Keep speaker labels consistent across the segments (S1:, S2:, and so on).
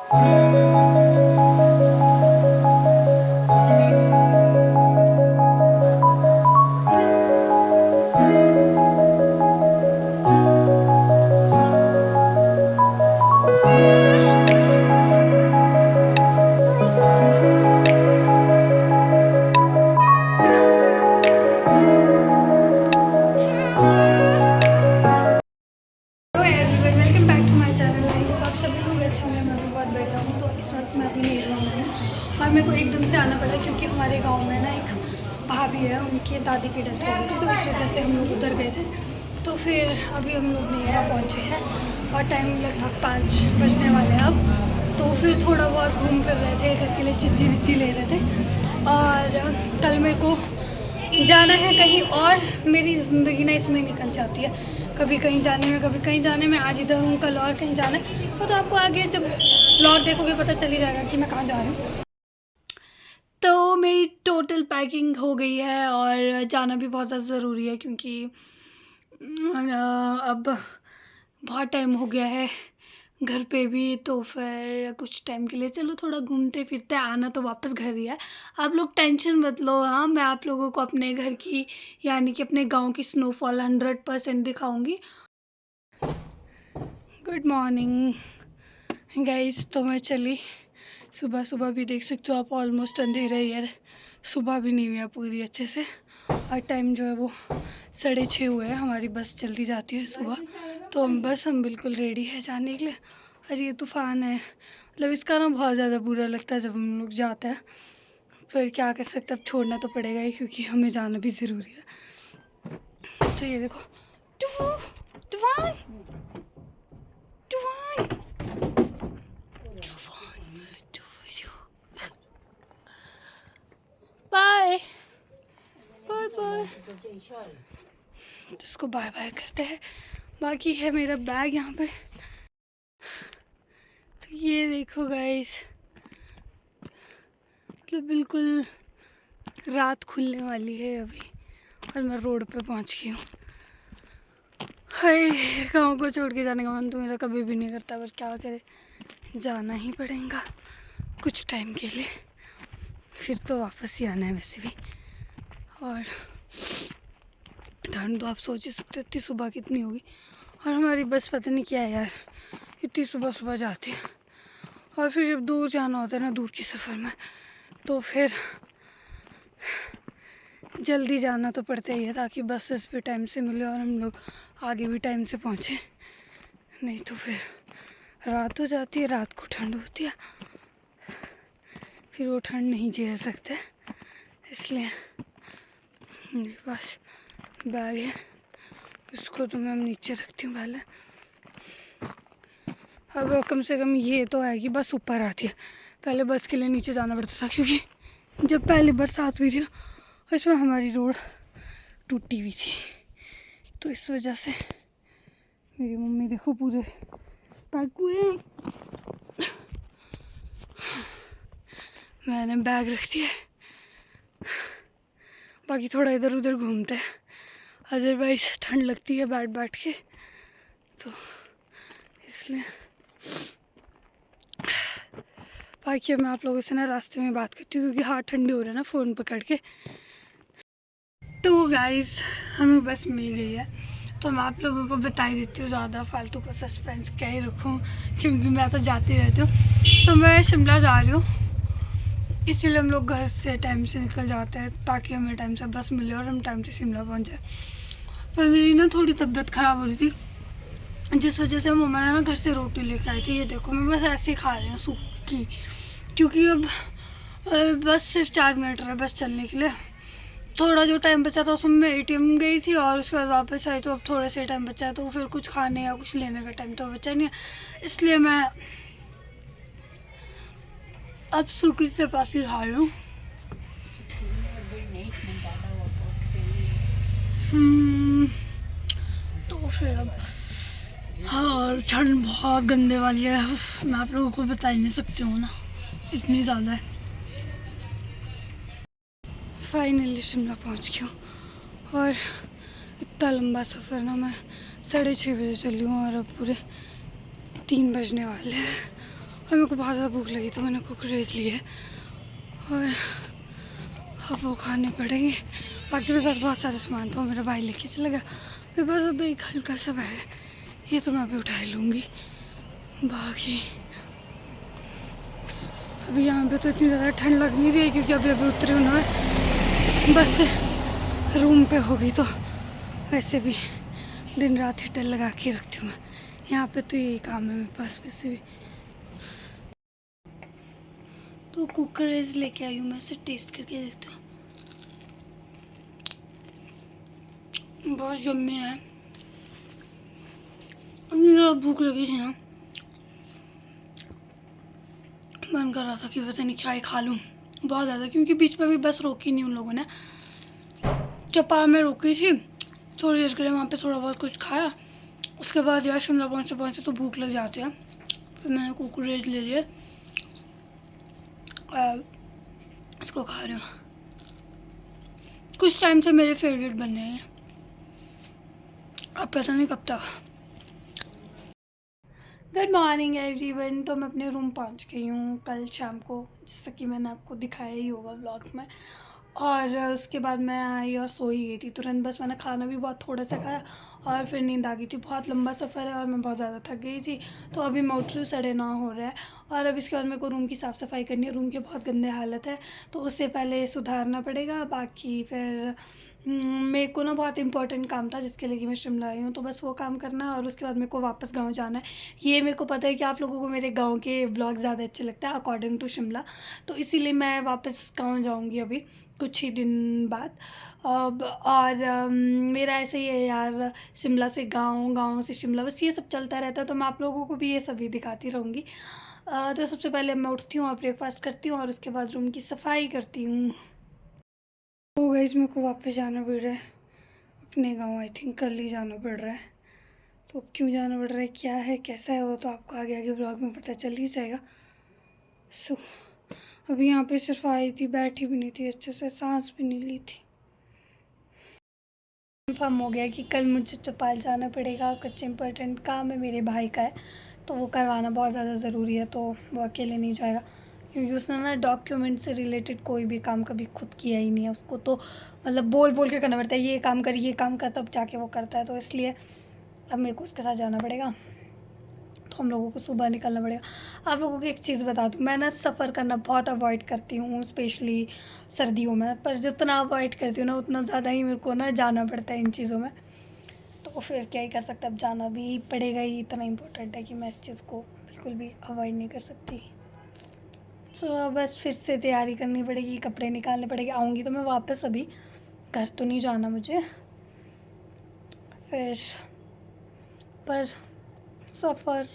S1: और मेरे को एकदम से आना पड़ा क्योंकि हमारे गांव में ना एक भाभी है, उनकी दादी की डेथ हो गई थी, तो इस वजह से हम लोग उधर गए थे। तो फिर अभी हम लोग नेहरा पहुँचे हैं और टाइम लगभग 5 बजने वाले हैं अब। तो फिर थोड़ा बहुत घूम फिर रहे थे, घर के लिए चिज्जी विज्जी ले रहे थे। और कल मेरे को जाना है कहीं और, मेरी ज़िंदगी ना इसमें निकल जाती है, कभी कहीं जाने में कभी कहीं जाने में। आज इधर हूँ, कल और कहीं जाना है, वो तो आपको आगे जब ब्लॉग देखोगे पता चल ही जाएगा कि मैं कहाँ जा रही हूँ। तो मेरी टोटल पैकिंग हो गई है और जाना भी बहुत ज़्यादा ज़रूरी है क्योंकि अब बहुत टाइम हो गया है घर पे भी। तो फिर कुछ टाइम के लिए चलो थोड़ा घूमते फिरते, आना तो वापस घर ही है। आप लोग टेंशन मत लो, हाँ मैं आप लोगों को अपने घर की यानी कि अपने गांव की स्नोफॉल 100% दिखाऊंगी। Good morning guys. तो मैं चली, सुबह सुबह भी देख सकते हो आप, ऑलमोस्ट अंधेरा ही है, सुबह भी नहीं हुई है पूरी अच्छे से। और टाइम जो है वो 6:30 हुए हैं, हमारी बस जल्दी जाती है सुबह। तो बस हम बिल्कुल रेडी है जाने के लिए। और ये तूफ़ान है, मतलब इसका ना बहुत ज़्यादा बुरा लगता है जब हम लोग जाते हैं। फिर क्या कर सकते, अब छोड़ना तो पड़ेगा ही क्योंकि हमें जाना भी ज़रूरी है। तो ये देखो तूफ़ान, बाय बाय बाय, इसको बाय बाय करते हैं। बाकी है मेरा बैग यहाँ पे। तो ये देखो गाइस, मतलब बिल्कुल रात खुलने वाली है अभी और मैं रोड पे पहुँच गई हूँ। हाय, गाँव को छोड़ के जाने का मन तो मेरा कभी भी नहीं करता, पर क्या करे, जाना ही पड़ेगा कुछ टाइम के लिए, फिर तो वापस ही आना है वैसे भी। और ठंड तो आप सोच ही सकते इतनी सुबह कितनी होगी। और हमारी बस पता नहीं क्या है यार, इतनी सुबह सुबह जाती है। और फिर जब दूर जाना होता है ना, दूर के सफ़र में, तो फिर जल्दी जाना तो पड़ता ही है ताकि बसेस भी टाइम से मिले और हम लोग आगे भी टाइम से पहुँचे। नहीं तो फिर रात हो जाती है, रात को ठंड होती है, फिर वो ठंड नहीं झेल सकते। इसलिए मेरे पास बैग है, उसको तो मैं नीचे रखती हूँ पहले। अब कम से कम ये तो है कि बस ऊपर आती है, पहले बस के लिए नीचे जाना पड़ता था क्योंकि जब पहली बरसात हुई थी ना, इसमें हमारी रोड टूटी हुई थी। तो इस वजह से मेरी मम्मी देखो पूरे पैक हुए, मैंने बैग रख दिया। बाकी थोड़ा इधर उधर घूमते हैं, अदरवाइज़ ठंड लगती है बैठ बैठ के, तो इसलिए। बाकी मैं आप लोगों से ना रास्ते में बात करती हूँ क्योंकि हाथ ठंडे हो रहे हैं ना फ़ोन पकड़ के। तो गाइस हमें बस मिल गई है, तो मैं आप लोगों को बता ही देती हूँ, ज़्यादा फालतू का सस्पेंस क्या ही रखूँ क्योंकि मैं तो जाती रहती हूँ। तो मैं शिमला जा रही हूँ, इसीलिए हम लोग घर से टाइम से निकल जाते हैं ताकि हमें टाइम से बस मिले और हम टाइम से शिमला पहुँच जाए। पर मेरी ना थोड़ी तबीयत ख़राब हो रही थी, जिस वजह से मम्मा ने ना घर से रोटी लेकर आई थी। ये देखो मैं बस ऐसे ही खा रही हूँ सूखी, क्योंकि अब बस सिर्फ 4 मिनट रहे बस चलने के लिए। थोड़ा जो टाइम बचा था उसमें मैं ATM गई थी और उसके बाद वापस आई, तो अब थोड़ा सा टाइम बचा है, तो फिर कुछ खाने या कुछ लेने का टाइम तो बचा नहीं है, इसलिए मैं अब सुकृति से पास ही खा रही हूँ। तो फिर अब हाँ, ठंड बहुत गंदे वाली है, मैं आप लोगों को बता ही नहीं सकती हूँ ना, इतनी ज़्यादा है। फाइनली शिमला पहुँच गई हूँ और इतना लंबा सफ़र ना मैं 6:30 बजे चली हूँ और अब पूरे 3 बजने वाले हैं और मेरे को बहुत ज़्यादा भूख लगी तो मैंने कुकरेज ली है और अब वो खाने पड़ेंगे। बाकी मेरे पास बहुत सारा सामान था, मेरा भाई लेके चला गया। मेरे पास अब एक हल्का सा बैग है, ये तो मैं अभी उठा लूँगी। बाकी अभी यहाँ पे तो इतनी ज़्यादा ठंड लग नहीं रही है क्योंकि अभी अभी उतरी हूँ ना, बस रूम पे होगी तो वैसे भी दिन रात हीटर लगा के रखती हूँ मैं। यहाँ पे तो यही काम है मेरे पास वैसे भी। तो कुकरेज लेके आई हूँ मैं, इसे टेस्ट करके देखती हूँ। बहुत यम्मी है। मुझे भूख लगी थी ना, मन कर रहा था कि पता नहीं क्या ही खा लूँ बहुत ज़्यादा, क्योंकि बीच में भी बस रोकी नहीं उन लोगों ने। चपा में रोकी थी थोड़ी देर के लिए, वहाँ पे थोड़ा बहुत कुछ खाया। उसके बाद यार शिमला पहुँचे तो भूख लग जाती है। फिर मैंने कुकरेज ले लिए, इसको खा रही हूँ। कुछ टाइम से मेरे फेवरेट बने हैं, अब पता नहीं कब तक। Good morning everyone. तो मैं अपने रूम पहुंच गई हूँ कल शाम को, जैसा कि मैंने आपको दिखाया ही होगा व्लॉग में। और उसके बाद मैं आई और सो ही गई थी तुरंत। बस मैंने खाना भी बहुत थोड़ा सा खाया और फिर नींद आ गई थी। बहुत लंबा सफ़र है और मैं बहुत ज़्यादा थक गई थी। तो अभी मैं उठ रही हूँ, 9:30 हो रहा है। और अब इसके बाद मेरे को रूम की साफ़ सफाई करनी है। रूम की बहुत गंदे हालत है तो उससे पहले सुधारना पड़ेगा। बाकी फिर मेरे को ना बहुत इंपॉर्टेंट काम था जिसके लिए कि मैं शिमला आई हूँ, तो बस वो काम करना है और उसके बाद मेरे को वापस गांव जाना है। ये मेरे को पता है कि आप लोगों को मेरे गांव के ब्लॉग ज़्यादा अच्छे लगते हैं अकॉर्डिंग टू शिमला, तो इसीलिए मैं वापस गांव जाऊँगी अभी कुछ ही दिन बाद। अब और मेरा ऐसे ही है यार, शिमला से गांव, गांव से शिमला, बस ये सब चलता रहता है। तो मैं आप लोगों को भी ये सभी दिखाती रहूँगी। तो सबसे पहले मैं उठती हूँ और ब्रेकफास्ट करती हूँ और उसके बाद रूम की सफाई करती हूँ। तो गाइस मेरे को वापस जाना पड़ रहा है अपने गांव। आई थिंक कल ही जाना पड़ रहा है। तो अब क्यों जाना पड़ रहा है, क्या है, कैसा है, वो तो आपको आगे आगे ब्लॉग में पता चल ही जाएगा। सो अभी यहाँ पे सिर्फ आई थी, बैठी भी नहीं थी अच्छे से, सांस भी नहीं ली थी। कंफर्म हो गया कि कल मुझे चौपाल जाना पड़ेगा। कुछ इम्पोर्टेंट काम है मेरे भाई का है तो वो करवाना बहुत ज़्यादा ज़रूरी है, तो वो अकेले नहीं जाएगा क्योंकि उसने ना डॉक्यूमेंट से रिलेटेड कोई भी काम कभी खुद किया ही नहीं है। उसको तो मतलब बोल बोल के करना पड़ता है, ये काम कर, ये काम कर, तब जाके वो करता है। तो इसलिए अब मेरे को उसके साथ जाना पड़ेगा। तो हम लोगों को सुबह निकलना पड़ेगा। आप लोगों को एक चीज़ बता दूँ, मैं ना सफ़र करना बहुत अवॉइड करती हूँ स्पेशली सर्दियों में, पर जितना अवॉइड करती हूँ ना उतना ज़्यादा ही मेरे को ना जाना पड़ता है इन चीज़ों में। तो फिर क्या ही कर सकते, अब जाना भी पड़ेगा ही, इतना इम्पोर्टेंट है कि मैं इस चीज़ को बिल्कुल भी अवॉइड नहीं कर सकती। तो बस फिर से तैयारी करनी पड़ेगी, कपड़े निकालने पड़ेंगे। आऊँगी तो मैं वापस, अभी घर तो नहीं जाना मुझे फिर। पर सफ़र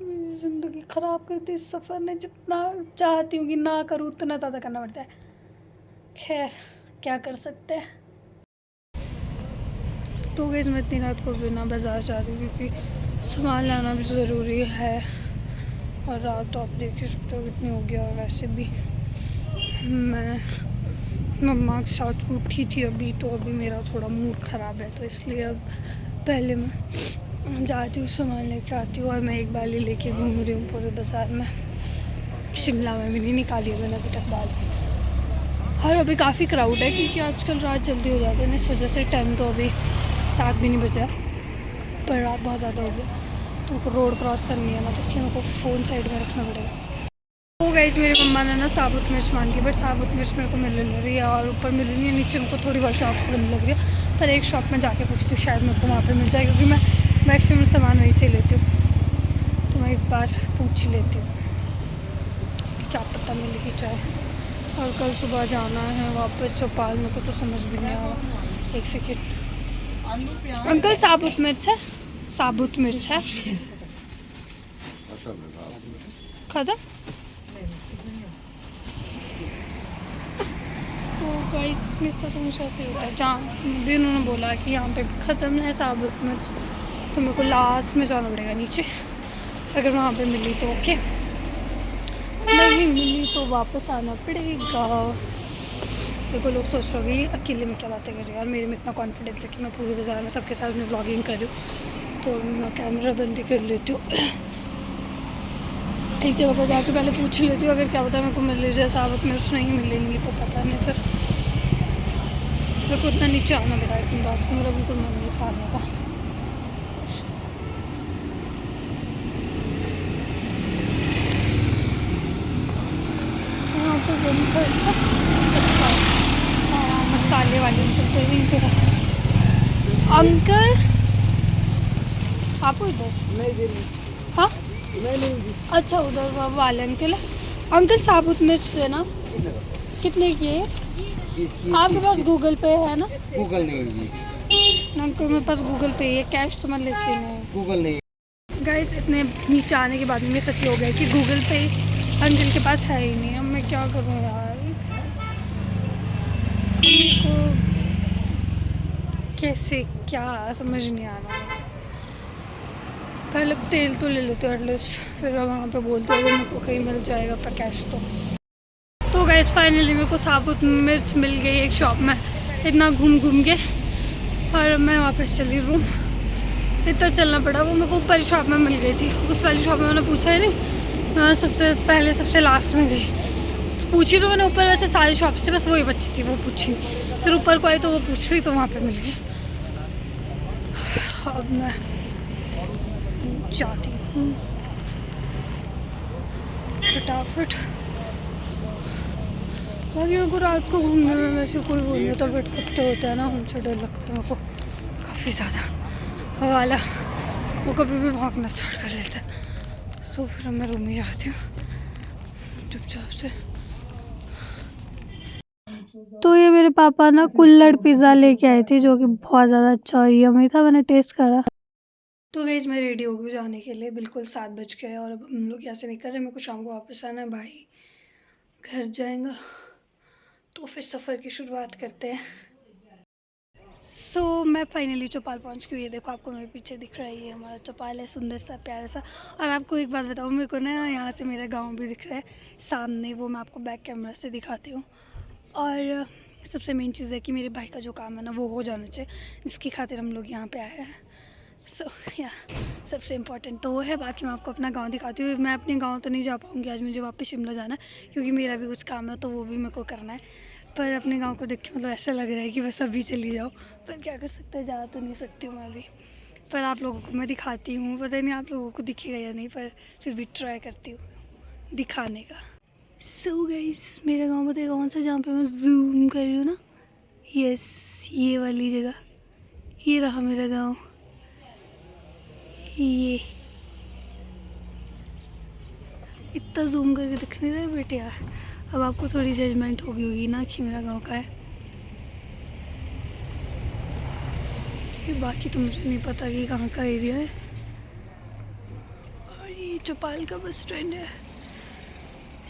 S1: ज़िंदगी ख़राब कर दी इस सफ़र ने। जितना चाहती हूँ कि ना करूँ उतना ज़्यादा करना पड़ता है। खैर क्या कर सकते हैं। तो गाइस मैं इतनी रात को भी ना बाज़ार जा रही हूँ क्योंकि सामान लाना भी ज़रूरी है। और रात तो आप देख ही सकते हो कितनी हो गया। और वैसे भी मैं मम्मा के साथ उठी थी अभी, तो अभी मेरा थोड़ा मूड ख़राब है, तो इसलिए अब पहले मैं जाती हूँ सामान लेके आती हूँ। और मैं एक बाली लेके घूम रही हूँ पूरे बाज़ार में। शिमला में भी नहीं निकाली है मैंने अभी तक बाल। और अभी काफ़ी क्राउड है क्योंकि आजकल रात जल्दी हो जाती है ना, इस वजह से। टाइम तो अभी 7 भी नहीं बजा पर रात बहुत ज़्यादा हो गया। तो रोड क्रॉस करनी है ना, तो इसलिए मेरे को फ़ोन साइड में रखना पड़ेगा। तो गाइस मेरी मम्मा ने ना साबुत मिर्च मांगी, बट साबुत मिर्च मेरे को मिल नहीं रही है और ऊपर मिल नहीं है, नीचे मेरे को थोड़ी बहुत शॉप से बंद लग रही है। पर एक शॉप में जाके पूछती हूँ, शायद मेरे को वहाँ पे मिल जाए क्योंकि मैं मैक्सिमम सामान वहीं से लेती हूँ। तो मैं एक बार पूछ ही लेती हूँ, क्या पता मिलेगी चाय। और कल सुबह जाना है वापस चौपाल, मेरे को तो समझ भी नहीं आ रहा। एक सेकेंड अंकल, साबुत मिर्च है? साबुत मिर्च है खत्म? तो गाइस मेरे साथ हमेशा से होता है, जहाँ भी उन्होंने बोला कि यहाँ पे ख़त्म है साबुत मिर्च, तो मेरे को लास्ट में जाना पड़ेगा नीचे। अगर वहाँ पे मिली तो ओके, नहीं मिली तो वापस आना पड़ेगा। देखो लोग सोच रहे होंगे अकेले में क्या बातें कर रही है, और मेरे में इतना कॉन्फिडेंस है कि मैं पूरे बाज़ार में सबके साथ में व्लॉगिंग कर रही हूँ। तो मैं कैमरा बंद कर लेती हूँ। एक जगह पर जाके पहले पूछ लेती हूँ, अगर क्या पता मेरे को मिले जाए साबुत मिर्च, नहीं मिलेंगी तो पता नहीं फिर मेरे को इतना नीचे आना पड़ा है इतनी बात को, मेरा बिल्कुल मन नहीं खाने का। यहाँ पर अच्छा मसाले वाले अंकल तो यहीं पे अंकल आप इधर
S2: नहीं
S1: हाँ
S2: नहीं
S1: अच्छा उधर वाले अंकल है। अंकल साबुत मिर्च देना। कितने की है? आपके पास गूगल पे है ना?
S2: गूगल नहीं जी,
S1: अंकल मेरे पास गूगल पे है, कैश तो मैं लेके नहीं।
S2: गूगल नहीं।
S1: गाइस इतने नीचे आने के बाद में सच हो गया कि गूगल पे अंकल के पास है ही नहीं। अब मैं क्या करूँ यार, को कैसे क्या समझ नहीं आ रहा मुझे। पहले तेल तो ले लेते हो एटलीस्ट, फिर वहाँ पे बोलते हो मेरे को कहीं मिल जाएगा पर कैश तो गाइस फाइनली मेरे को साबुत मिर्च मिल गई एक शॉप में, इतना घूम घूम के, और मैं वापस चली रूम। इतना चलना पड़ा, वो मेरे को ऊपर शॉप में मिल गई थी। उस वाली शॉप में मैंने पूछा ही नहीं, मैं सबसे पहले सबसे लास्ट में गई। पूछी तो मैंने ऊपर, वैसे सारी शॉप से बस वही बच्ची थी वो पूछी, फिर ऊपर को आई तो वो पूछ रही तो वहाँ पे मिल गई। अब मैं जाती हूँ फटाफट। बाकी मेरे को रात को घूमने में वैसे कोई वो नहीं होता, बट कुत्ते होते हैं ना उनसे डर लगता है मेरे को काफ़ी ज़्यादा वाला, वो कभी भी भागना स्टार्ट कर लेते हैं। तो फिर मैं रूम में जाती हूँ चुपचाप से। तो ये मेरे पापा ना कुल्हड़ पिज़्ज़ा लेके आए थे जो कि बहुत ज़्यादा अच्छा और यम्मी था, मैंने टेस्ट करा। तो गाइस मैं रेडी हो गई जाने के लिए, बिल्कुल 7 बज गए और अब हम लोग यहाँ से निकल रहे हैं। मेरे को शाम को वापस आना है, भाई घर जाएगा तो फिर सफ़र की शुरुआत करते हैं। मैं फाइनली चौपाल पहुंच गई। ये देखो आपको मेरे पीछे दिख रहा है, ये हमारा चौपाल है, सुंदर सा प्यारा सा। और आपको एक बात बताऊँ, मेरे को ना यहाँ से मेरा गांव भी दिख रहा है सामने, वो मैं आपको बैक कैमरा से दिखाती हूँ। और सबसे मेन चीज़ है कि मेरे भाई का जो काम है ना वो हो जाना चाहिए, जिसकी खातिर हम लोग यहाँ पे आए हैं। या सबसे इम्पोर्टेंट तो वो है। बाकी मैं आपको अपना गांव दिखाती हूँ। मैं अपने गांव तो नहीं जा पाऊँगी आज, मुझे वापस शिमला जाना है क्योंकि मेरा भी कुछ काम है तो वो भी मेरे को करना है। पर अपने गांव को देख के मतलब ऐसा लग रहा है कि बस अभी चली जाओ, पर क्या कर सकते हैं, जा तो नहीं सकती हूँ मैं भी। पर आप लोगों को मैं दिखाती हूँ, पता नहीं आप लोगों को दिखेगा या नहीं, पर फिर भी ट्राई करती हूँ दिखाने का। गाइस मेरा गाँव पता है कौन सा, जहाँ पर मैं जूम कर रही हूँ ना, यस ये वाली जगह, ये रहा मेरा गाँव। ये इतना जूम करके दिख नहीं रहा है बेटे यार। अब आपको थोड़ी जजमेंट होगी ना कि मेरा गांव का है। ये बाकी तो मुझे नहीं पता कि कहाँ का एरिया है। और ये चौपाल का बस स्टैंड है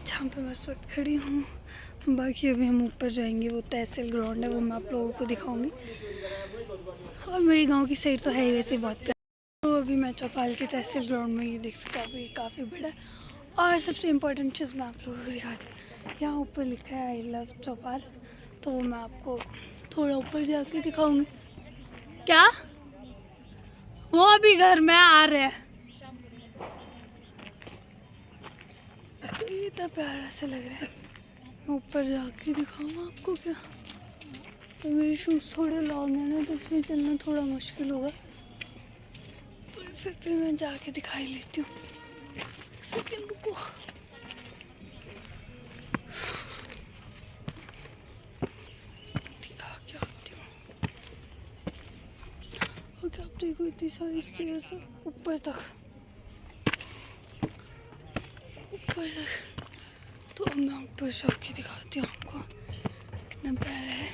S1: जहाँ पे मैं इस वक्त खड़ी हूँ। बाकी अभी हम ऊपर जाएंगे, वो तहसील ग्राउंड है, वो मैं आप लोगों को दिखाऊंगी। और मेरे गांव की साइड तो है ही वैसे बहुत प्यार। तो अभी मैं चौपाल के तहसील ग्राउंड में ये देख सकता हूँ, ये काफ़ी बड़ा है। और सबसे इम्पोर्टेंट चीज़ मैं आप लोगों को दिखाती हूँ, यहाँ ऊपर लिखा है आई लव चौपाल, तो मैं आपको थोड़ा ऊपर जाके दिखाऊंगी। क्या वो अभी घर में आ रहे हैं, तो ये इतना प्यारा सा लग रहा है। मैं ऊपर जाके दिखाऊँ आपको क्या, तो मेरे शूज़ थोड़े लॉन्ग हैं ना तो इसमें चलना थोड़ा मुश्किल होगा, पर फिर भी मैं जाके दिखाई लेती हूँ। एक सेकेंड रुको। ओके आप देखो इतनी सारी स्टेयर्स ऊपर तक, तो अब मैं ऊपर जाके दिखाती हूँ आपको कितना प्यारा है।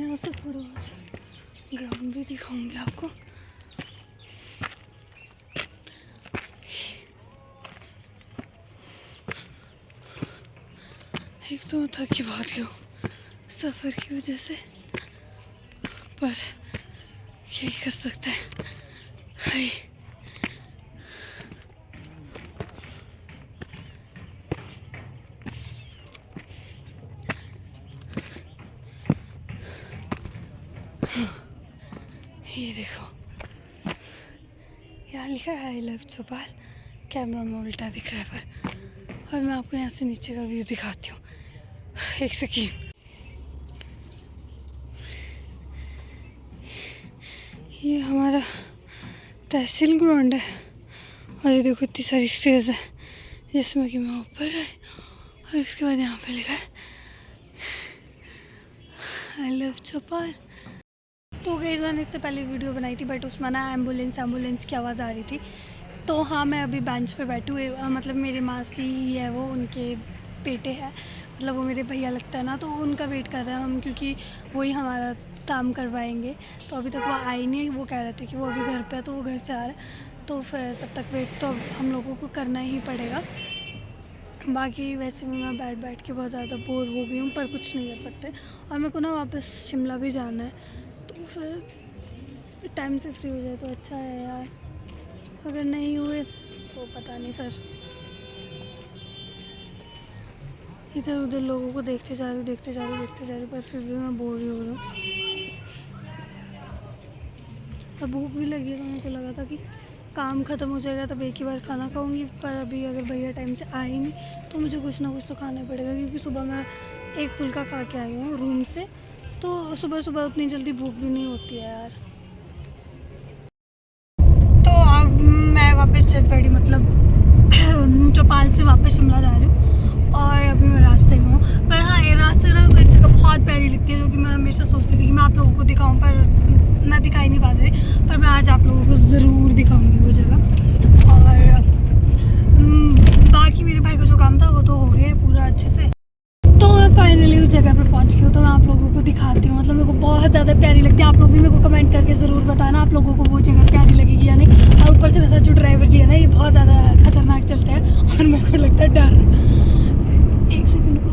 S1: यहाँ से थोड़ा बहुत ग्राउंड भी दिखाऊंगी आपको। एक तो मैं थकी बहुत गई हूँ सफ़र की वजह से, पर यही कर सकते हैं। हाय ये देखो, यहाँ लिखा है आई लव चौपाल, कैमरा में उल्टा दिख रहा है पर। और मैं आपको यहाँ से नीचे का व्यू दिखाती हूँ, एक सेकेंड। ये हमारा तहसील ग्राउंड है और ये देखो इतनी सारी स्टेज है जिसमें कि मैं ऊपर है और इसके बाद यहाँ पे लिखा है आई लव चौपाल। तो गाइस मैंने इससे पहले वीडियो बनाई थी बट उसमें ना एम्बुलेंस की आवाज़ आ रही थी। तो हाँ, मैं अभी बेंच पे बैठी हुई, मतलब मेरी मासी ही है वो, उनके बेटे हैं, मतलब वो मेरे भैया लगता है ना, तो उनका वेट कर रहे हैं हम क्योंकि वही हमारा काम करवाएंगे। तो अभी तक वो आई नहीं, वो कह रहे थे कि वो अभी घर पे है तो वो घर से आ रहा है, तो फिर तब तक वेट तो हम लोगों को करना ही पड़ेगा। बाकी वैसे भी मैं बैठ के बहुत ज़्यादा बोर हो गई हूँ पर कुछ नहीं कर सकते। और मेरे को ना वापस शिमला भी जाना है, तो फिर टाइम से फ्री हो जाए तो अच्छा है यार। अगर नहीं हुए तो पता नहीं, फिर इधर उधर लोगों को देखते जा रही पर फिर भी मैं बोर ही हो रही हूँ। और भूख भी लगी है तो मेरे को लगा था कि काम ख़त्म हो जाएगा तब एक ही बार खाना खाऊंगी, पर अभी अगर भैया टाइम से आए ही नहीं तो मुझे कुछ ना कुछ तो खाना ही पड़ेगा क्योंकि सुबह मैं एक फुल्का खा के आई हूँ रूम से, तो सुबह सुबह उतनी जल्दी भूख भी नहीं होती है यार। तो अब मैं वापस चल पड़ी, मतलब चौपाल से वापस शिमला जा रही हूँ और अभी मैं रास्ते में हूँ। पर हाँ, ये रास्ते ना तो एक जगह बहुत प्यारी लगती है जो कि मैं हमेशा सोचती थी कि मैं आप लोगों को दिखाऊँ, पर मैं दिखाई नहीं पाती थी, पर मैं आज आप लोगों को ज़रूर दिखाऊंगी वो जगह। और बाकी मेरे भाई का जो काम था वो तो हो गया पूरा अच्छे से। तो मैं फाइनली उस जगह पे पहुंच गई हूँ, तो मैं आप लोगों को दिखाती हूँ। मतलब मेरे को बहुत ज़्यादा प्यारी लगती है। आप लोग भी मेरे को कमेंट करके ज़रूर बताना आप लोगों को वो जगह प्यारी लगेगी या नहीं। और ऊपर से वैसा जो ड्राइवर जी है ना, ये बहुत ज़्यादा खतरनाक चलते हैं और मेरे को लगता है डर। एक सेकंड को,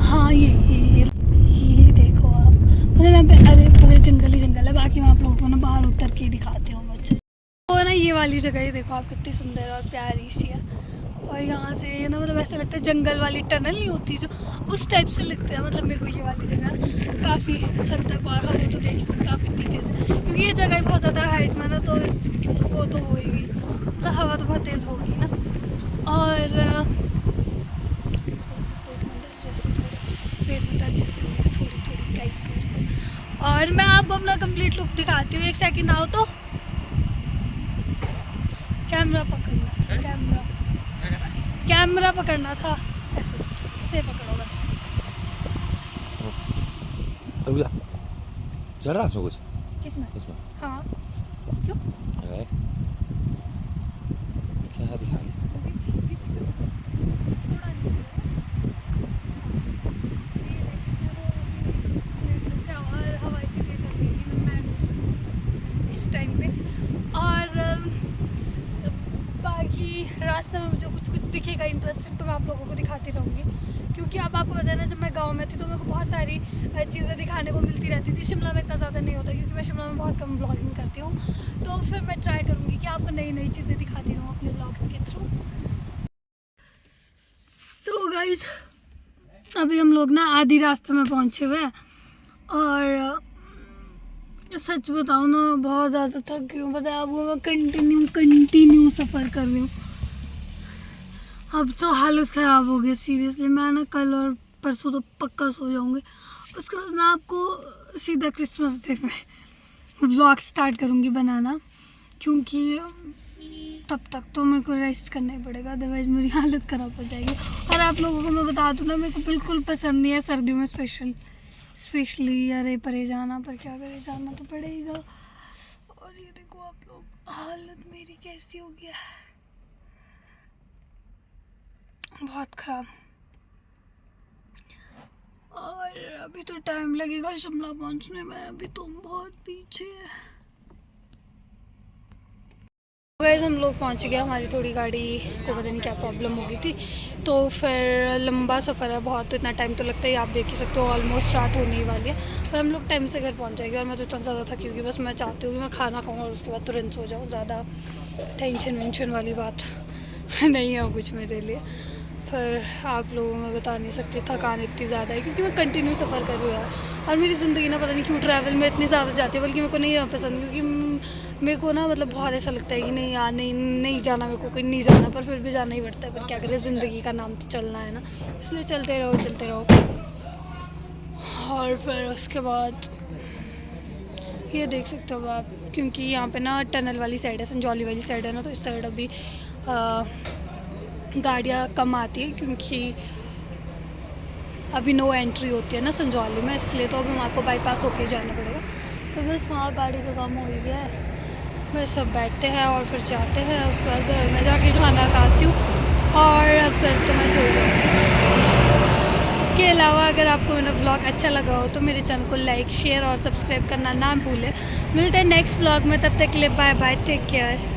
S1: हाँ ये देखो आप, मतलब यहाँ पे अरे पूरे जंगल ही जंगल है। बाकी मैं आप लोगों को ना बाहर उतर के ही दिखाती हूँ अच्छे से। तो ना ये वाली जगह ही देखो आप, कितनी सुंदर और प्यारी सी है। और यहाँ से ना मतलब ऐसा लगता है जंगल वाली टनल नहीं होती जो, उस टाइप से लगता है। मतलब मेरे को ये वाली जगह काफ़ी हद तक, और हमें तो देख ही सकता आप इतनी तेज़ है क्योंकि ये जगह बहुत ज़्यादा हाइट में ना, तो वो तो होएगी, मतलब हवा तो बहुत तेज़ होगी ना। और पेट में दर्द जैसे हो गया थोड़ी गाइस मेरे को। और मैं आपको अपना कंप्लीट लुक दिखाती हूँ, एक सेकंड आओ तो। कैमरा पकड़ना था, ऐसे पकड़ो बस।
S2: चल रहा है इसमें कुछ?
S1: किसमें?
S2: इसमें
S1: हाँ, क्यों?
S2: अरे क्या ध्यान
S1: हवा इतनी तेज चल रही है, मैं इस टाइम पे। और बाकी रास्ते में मुझे कुछ दिखेगा इंटरेस्टिंग तो मैं आप लोगों को दिखाती रहूँगी क्योंकि अब आपको पता है ना, जब मैं गांव में थी तो मेरे को बहुत सारी चीज़ें दिखाने को मिलती रहती थी। शिमला में इतना ज़्यादा नहीं होता क्योंकि मैं शिमला में बहुत कम व्लॉगिंग करती हूँ, तो फिर मैं ट्राई करूँगी कि आपको नई नई चीज़ें दिखाती रहूँ अपने व्लॉग्स के थ्रू। सो गाइज, अभी हम लोग ना आधी रास्ते में पहुँचे हुए हैं और सच बताऊँ ना, बहुत ज़्यादा थक गई हूँ। पता है अब मैं कंटिन्यू सफ़र कर रही हूँ। अब तो हालत ख़राब हो गई सीरियसली। मैं ना कल और परसों तो पक्का सो जाऊँगी, उसके बाद मैं आपको सीधा क्रिसमस डे में व्लॉग स्टार्ट करूँगी बनाना, क्योंकि तब तक तो मेरे को रेस्ट करना ही पड़ेगा, अदरवाइज़ मेरी हालत ख़राब हो जाएगी। और आप लोगों को मैं बता दूँ ना, मेरे को बिल्कुल पसंद नहीं है सर्दियों में स्पेशली अरे परे जाना, पर क्या करे, जाना तो पड़ेगा। और ये देखो आप लोग, हालत मेरी कैसी हो गया है, बहुत ख़राब। और अभी तो टाइम लगेगा शिमला पहुंचने में, अभी तो बहुत पीछे है। गाइस हम लोग पहुंच गए, हमारी थोड़ी गाड़ी को पता नहीं क्या प्रॉब्लम हो गई थी, तो फिर लंबा सफ़र है बहुत, तो इतना टाइम तो लगता है। आप देख ही सकते हो ऑलमोस्ट रात होने ही वाली है, पर हम लोग टाइम से घर पहुंच जाएंगे। और मैं तो इतना ज़्यादा थकी क्योंकि बस मैं चाहती हूँ कि मैं खाना खाऊँ और उसके बाद तुरंत सो जाऊँ। ज़्यादा टेंशन वाली बात नहीं है कुछ मेरे लिए, पर आप लोगों में बता नहीं सकती थकान इतनी ज़्यादा है क्योंकि मैं कंटिन्यू सफ़र कर रही हूँ यार। और मेरी ज़िंदगी ना पता नहीं क्यों ट्रैवल में इतनी ज़्यादा जाती है, बल्कि मेरे को नहीं पसंद क्योंकि मेरे को ना मतलब बहुत ऐसा लगता है कि नहीं यार, नहीं नहीं जाना, मेरे को कहीं नहीं जाना, पर फिर भी जाना ही पड़ता है। पर क्या करें, ज़िंदगी का नाम तो चलना है ना, इसलिए चलते रहो चलते रहो। और फिर उसके बाद ये देख सकते हो आप, क्योंकि यहाँ पे ना टनल वाली साइड है, संजौली वाली साइड है ना, तो इस साइड अभी गाड़ियाँ कम आती है, क्योंकि अभी नो एंट्री होती है ना संजौली में, इसलिए तो अभी वहाँ को बाईपास होके जाना पड़ेगा। तो बस वहाँ गाड़ी का काम हो ही गया है, बस सब बैठते हैं और फिर जाते हैं। उसके बाद घर में जाके खाना खाती हूँ और फिर तो मैं सो जाऊँगी। इसके अलावा अगर आपको मेरा ब्लॉग अच्छा लगा हो तो मेरे चैनल को लाइक, शेयर और सब्सक्राइब करना ना भूलें। मिलते हैं नेक्स्ट ब्लॉग में, तब तक के लिए बाय बाय, टेक केयर।